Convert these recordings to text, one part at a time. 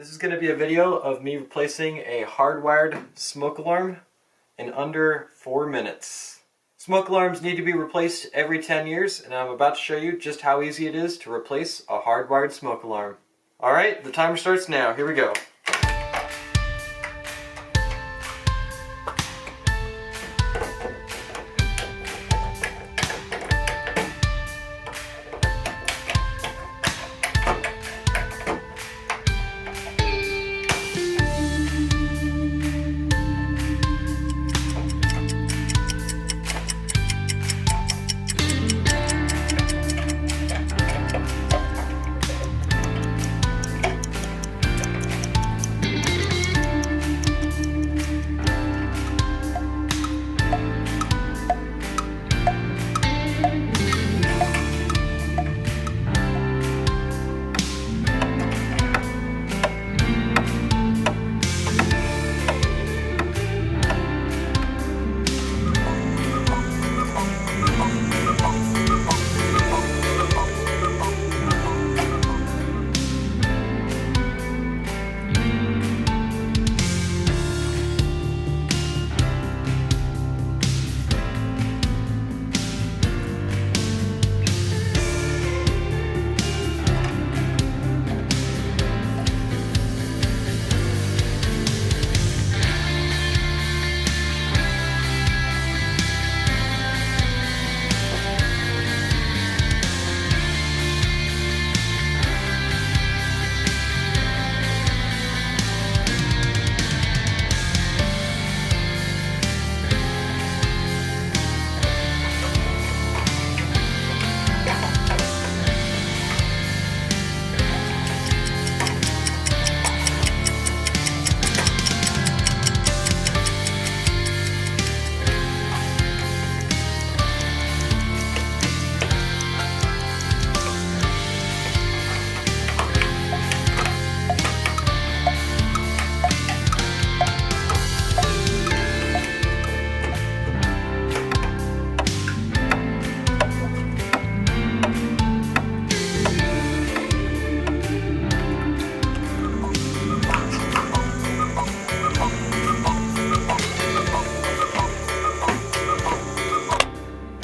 This is going to be a video of me replacing a hardwired smoke alarm in under 4 minutes. Smoke alarms need to be replaced every 10 years, and I'm about to show you just how easy it is to replace a hardwired smoke alarm. Alright, the timer starts now. Here we go.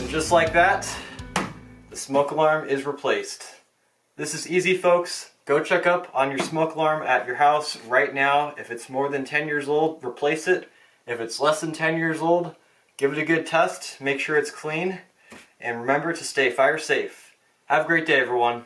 Just like that, the smoke alarm is replaced. This is easy, folks. Go check up on your smoke alarm at your house right now. If it's more than 10 years old, replace it. If it's less than 10 years old, give it a good test, make sure it's clean, and remember to stay fire safe. Have a great day, everyone.